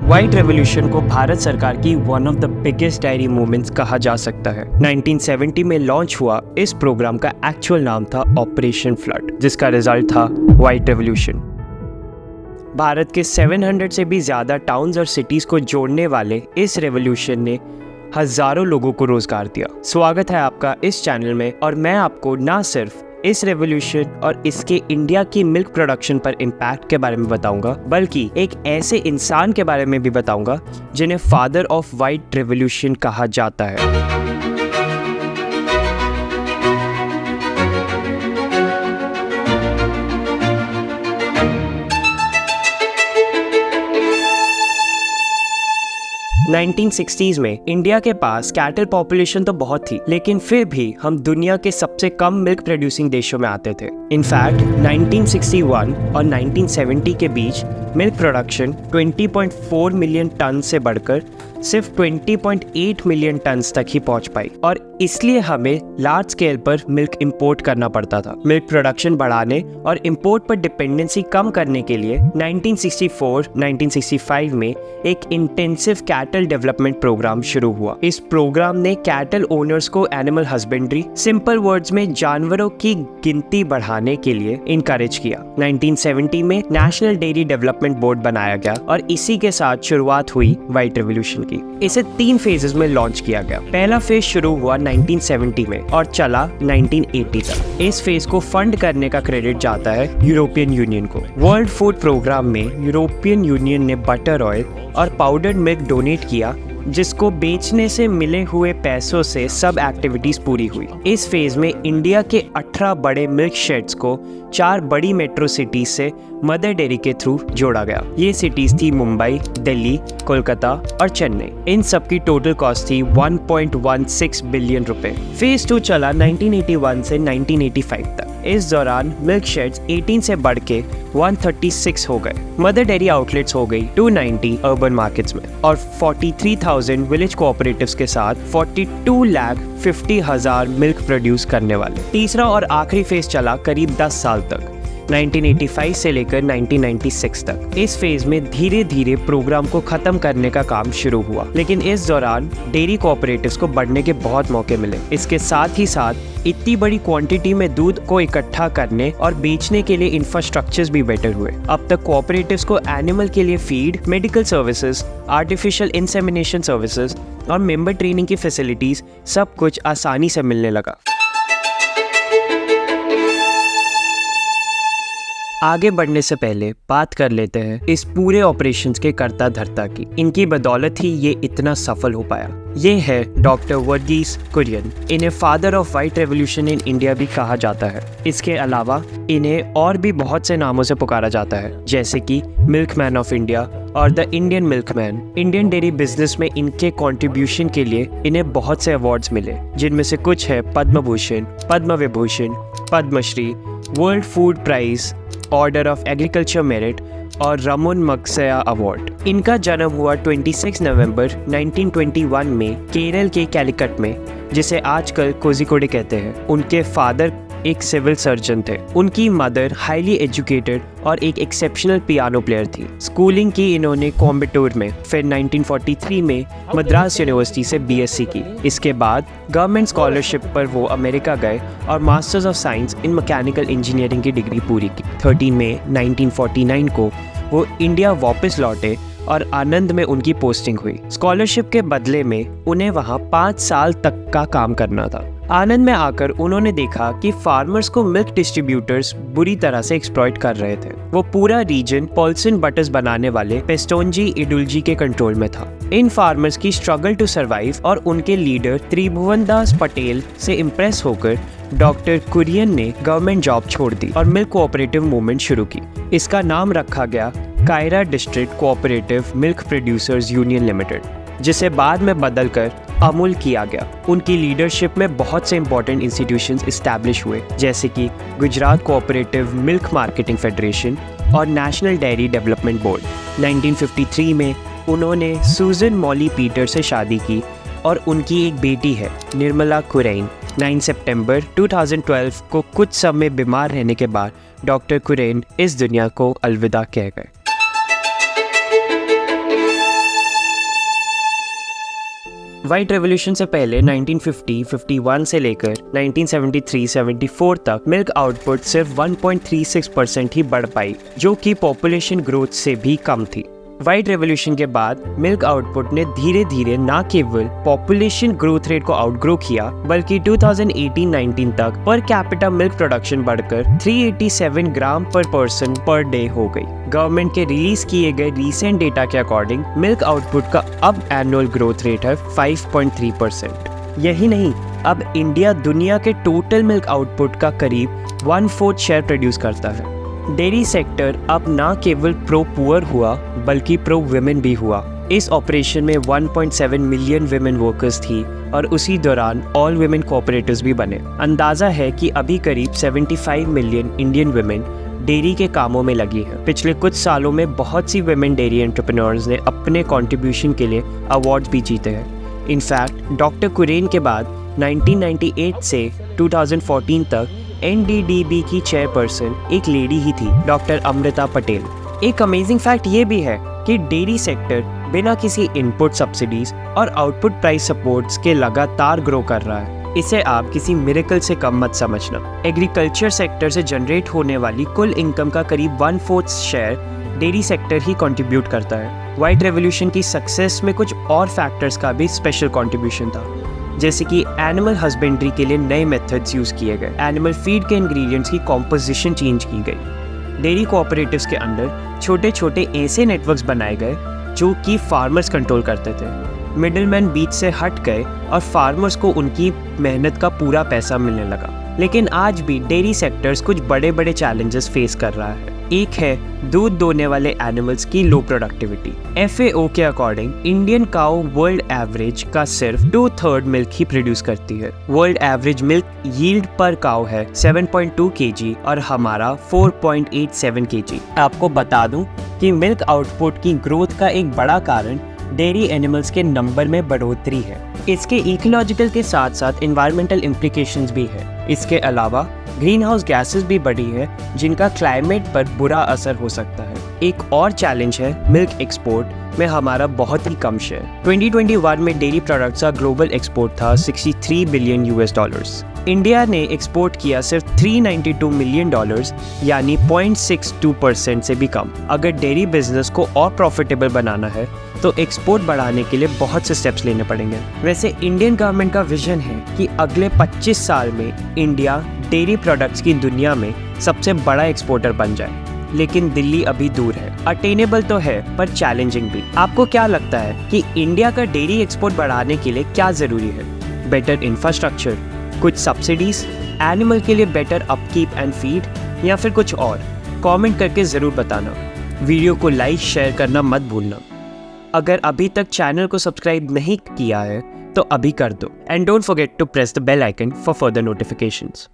White revolution को भारत सरकार की one of the biggest diary movements कहा जा सकता है। 1970 में लॉन्च हुआ इस प्रोग्राम का एक्चुअल नाम था ऑपरेशन फ्लड, जिसका रिजल्ट था व्हाइट रेवोल्यूशन। भारत के 700 से भी ज़्यादा टाउन्स और सिटीज़ को जोड़ने वाले इस रेवोल्यूशन ने हज़ारों लोगों को रोज़गार दिया। स्वागत है आपका इस चैनल में, और मैं आपको ना सिर्फ इस रेवोल्यूशन और इसके इंडिया की मिल्क प्रोडक्शन पर इम्पैक्ट के बारे में बताऊंगा, बल्कि एक ऐसे इंसान के बारे में भी बताऊंगा जिन्हें फादर ऑफ व्हाइट रेवोल्यूशन कहा जाता है। 1960s में इंडिया के पास कैटल पॉपुलेशन तो बहुत थी, लेकिन फिर भी हम दुनिया के सबसे कम मिल्क प्रोड्यूसिंग देशों में आते थे। इनफैक्ट 1961 और 1970 के बीच मिल्क प्रोडक्शन 20.4 मिलियन टन से बढ़कर सिर्फ 20.8 मिलियन टन तक ही पहुंच पाई, और इसलिए हमें लार्ज स्केल पर मिल्क इंपोर्ट करना पड़ता था। मिल्क प्रोडक्शन बढ़ाने और इंपोर्ट पर डिपेंडेंसी कम करने के लिए 1964-1965 में एक इंटेंसिव कैटल डेवलपमेंट प्रोग्राम शुरू हुआ। इस प्रोग्राम ने कैटल ओनर्स को एनिमल हस्बेंड्री, सिंपल वर्ड्स में जानवरों की गिनती बढ़ाने के लिए इनकरेज किया। 1970 में नेशनल डेयरी डेवलपमेंट बोर्ड बनाया गया, और इसी के साथ शुरुआत हुई व्हाइट रेवोल्यूशन की। इसे 3 फेजेस में लॉन्च किया गया। पहला फेज शुरू हुआ 1970 में और चला 1980 तक। इस फेज को फंड करने का क्रेडिट जाता है यूरोपियन यूनियन को। वर्ल्ड फूड प्रोग्राम में यूरोपियन यूनियन ने बटर ऑयल और पाउडर्ड मिल्क डोनेट किया, जिसको बेचने से मिले हुए पैसों से सब एक्टिविटीज पूरी हुई। इस फेज में इंडिया के 18 बड़े मिल्क शेड्स को 4 बड़ी मेट्रो सिटीज से मदर डेयरी के थ्रू जोड़ा गया। ये सिटीज थी मुंबई, दिल्ली, कोलकाता और चेन्नई। इन सब की टोटल कॉस्ट थी 1.16 बिलियन रुपए। फेज 2 चला 1981 से 1985 तक। इस दौरान मिल्क शेड्स 18 से बढ़ के 136 हो गए। मदर डेयरी आउटलेट्स हो गई 290 अर्बन मार्केट्स में, और 43,000 विलेज कोऑपरेटिव्स के साथ 42,50,000 मिल्क प्रोड्यूस करने वाले। तीसरा और आखिरी फेज चला करीब 10 साल तक, 1985 से लेकर 1996 तक। इस फेज में धीरे धीरे प्रोग्राम को खत्म करने का काम शुरू हुआ, लेकिन इस दौरान डेयरी कोऑपरेटिव्स को बढ़ने के बहुत मौके मिले। इसके साथ ही साथ इतनी बड़ी क्वांटिटी में दूध को इकट्ठा करने और बेचने के लिए इंफ्रास्ट्रक्चर्स भी बेटर हुए। अब तक कोऑपरेटिव्स को एनिमल के लिए feed, medical services, artificial insemination services और मेंबर ट्रेनिंग की फैसिलिटीज सब कुछ आसानी से मिलने लगा। आगे बढ़ने से पहले बात कर लेते हैं इस पूरे ऑपरेशंस के कर्ता धर्ता की। इनकी बदौलत ही ये इतना सफल हो पाया। ये है डॉक्टर वर्गीस कुरियन। इन्हें father of white revolution in India भी कहा जाता है। इसके अलावा इन्हें और भी बहुत से नामों से पुकारा जाता है, जैसे कि मिल्कमैन ऑफ इंडिया और the Indian milkman. Indian dairy business में इनके कंट्रीब्यूशन के लिए इन्हें बहुत से अवार्ड्स मिले, जिनमें से कुछ है Padma Bhushan, Padma Vibhushan, Padmashri, world food prize, order of agriculture merit और रामन मगसैया अवार्ड। इनका जन्म हुआ 26 नवंबर 1921 में केरल के कैलिकट में, जिसे आजकल कोझिकोड कहते हैं। उनके फादर एक सिविल सर्जन थे। उनकी मदर हाईली एजुकेटेड और एक एक्सेप्शनल पियानो प्लेयर थी। स्कूलिंग की इन्होंने कोयम्बटूर में, फिर 1943 में मद्रास यूनिवर्सिटी से बीएससी की। इसके बाद गवर्नमेंट स्कॉलरशिप पर वो अमेरिका गए और masters of science in mechanical engineering की डिग्री पूरी की। 13 मई 1949 को वो इंडिया वापस लौटे और आनंद में उनकी पोस्टिंग हुई। स्कॉलरशिप के बदले में उन्हें वहाँ 5 साल तक का काम करना था। आनंद में आकर उन्होंने देखा कि फार्मर्स को मिल्क डिस्ट्रीब्यूटर्स बुरी तरह से एक्सप्लॉइट कर रहे थे। वो पूरा रीजन पॉल्सन बटर्स बनाने वाले पेस्टोंजी इडुलजी के कंट्रोल में था। इन फार्मर्स की स्ट्रगल टू सर्वाइव और उनके लीडर त्रिभुवन दास पटेल से इम्प्रेस होकर डॉक्टर कुरियन ने गवर्नमेंट जॉब छोड़ दी और मिल्क कोऑपरेटिव मूवमेंट शुरू की। इसका नाम रखा गया Kaira district cooperative milk producers union limited, जिसे बाद में बदलकर अमूल किया गया। उनकी लीडरशिप में बहुत से इंपॉर्टेंट इंस्टीट्यूशंस इस्टेब्लिश हुए, जैसे कि Gujarat cooperative milk marketing federation और नेशनल डेयरी डेवलपमेंट बोर्ड। 1953 में उन्होंने सूजन मॉली पीटर से शादी की और उनकी एक बेटी है निर्मला कुरेन। 9 सितंबर 2012 को कुछ समय बीमार रहने के बाद डॉक्टर कुरेन इस दुनिया को अलविदा कह गए। व्हाइट रेवोल्यूशन से पहले 1950-51 से लेकर 1973-74 तक मिल्क आउटपुट सिर्फ 1.36% ही बढ़ पाई, जो कि पॉपुलेशन ग्रोथ से भी कम थी। व्हाइट रेवोल्यूशन के बाद मिल्क आउटपुट ने धीरे धीरे न केवल पॉपुलेशन ग्रोथ रेट को आउटग्रो किया, बल्कि 2018-19 तक पर कैपिटा मिल्क प्रोडक्शन बढ़कर 387 ग्राम पर पर्सन पर डे हो गई। गवर्नमेंट के रिलीज किए गए रीसेंट डेटा के अकॉर्डिंग मिल्क आउटपुट का अब एनुअल ग्रोथ रेट है 5.3%। यही नहीं, अब इंडिया दुनिया के टोटल मिल्क आउटपुट का करीब 1/4 शेयर प्रोड्यूस करता है। डेयरी सेक्टर अब ना केवल प्रो पुअर हुआ बल्कि प्रो वुमेन भी हुआ। इस ऑपरेशन में 1.7 मिलियन वुमेन वर्कर्स थी और उसी दौरान ऑल वुमेन कोऑपरेटिव्स भी बने। अंदाज़ा है कि अभी करीब 75 मिलियन इंडियन वुमेन डेयरी के कामों में लगी है। पिछले कुछ सालों में बहुत सी वुमेन डेयरी एंटरप्रेन्योर्स ने अपने कंट्रीब्यूशन के लिए अवार्ड्स भी जीते हैं। इनफैक्ट डॉक्टर कुरेन के बाद 1998 से 2014 तक NDDB की चेयरपर्सन एक लेडी ही थी, डॉक्टर अमृता पटेल। एक अमेजिंग फैक्ट ये भी है कि डेयरी सेक्टर बिना किसी इनपुट सब्सिडीज और आउटपुट प्राइस सपोर्ट्स के लगातार ग्रो कर रहा है। इसे आप किसी मिरेकल से कम मत समझना। एग्रीकल्चर सेक्टर से जनरेट होने वाली कुल इनकम का करीब 1/4 शेयर डेयरी सेक्टर ही कंट्रीब्यूट करता है। व्हाइट रेवोल्यूशन की सक्सेस में कुछ और फैक्टर्स का भी स्पेशल कंट्रीब्यूशन था, जैसे कि एनिमल हस्बेंड्री के लिए नए मेथड्स यूज़ किए गए, एनिमल फीड के इंग्रेडिएंट्स की कॉम्पोजिशन चेंज की गई। डेयरी कोऑपरेटिव्स के अंदर छोटे छोटे ऐसे नेटवर्क्स बनाए गए जो कि फार्मर्स कंट्रोल करते थे। मिडलमैन बीच से हट गए और फार्मर्स को उनकी मेहनत का पूरा पैसा मिलने लगा। लेकिन आज भी डेयरी सेक्टर्स कुछ बड़े बड़े चैलेंजेस फेस कर रहा है। एक है दूध दोने वाले एनिमल्स की लो प्रोडक्टिविटी। FAO के according Indian cow world average का सिर्फ 2/3 मिल्क ही प्रोड्यूस करती है। वर्ल्ड एवरेज मिल्क यील्ड पर काउ है 7.2 kg और हमारा 4.87 kg। आपको बता दूं कि मिल्क आउटपुट की ग्रोथ का एक बड़ा कारण डेयरी एनिमल्स के नंबर में बढ़ोतरी है। इसके इकोलॉजिकल के साथ साथ एनवायरमेंटल इम्प्लीकेशंस भी है। इसके अलावा ग्रीन हाउस गैसेस भी बढ़ी है जिनका क्लाइमेट पर बुरा असर हो सकता है। एक और चैलेंज है मिल्क एक्सपोर्ट में हमारा बहुत ही कम शेयर। 2021 में डेयरी प्रोडक्ट्स का ग्लोबल एक्सपोर्ट था $63 बिलियन। इंडिया ने एक्सपोर्ट किया सिर्फ $392 मिलियन, यानी 0.62% से भी कम। अगर डेयरी बिजनेस को और प्रॉफिटेबल बनाना है तो एक्सपोर्ट बढ़ाने के लिए बहुत से स्टेप्स लेने पड़ेंगे। वैसे इंडियन गवर्नमेंट का विजन है कि अगले 25 साल में इंडिया डेयरी प्रोडक्ट्स की दुनिया में सबसे बड़ा एक्सपोर्टर बन जाए, लेकिन दिल्ली अभी दूर है। अटेनेबल तो है पर चैलेंजिंग भी। आपको क्या लगता है कि इंडिया का डेयरी एक्सपोर्ट बढ़ाने के लिए क्या ज़रूरी है? बेटर इंफ्रास्ट्रक्चर, कुछ सब्सिडीज, एनिमल के लिए बेटर अपकीप एंड फीड, या फिर कुछ और? कमेंट करके ज़रूर बताना। वीडियो को लाइक शेयर करना मत भूलना। अगर अभी तक चैनल को सब्सक्राइब नहीं किया है तो अभी कर दो। And don't forget to press the bell icon for further notifications.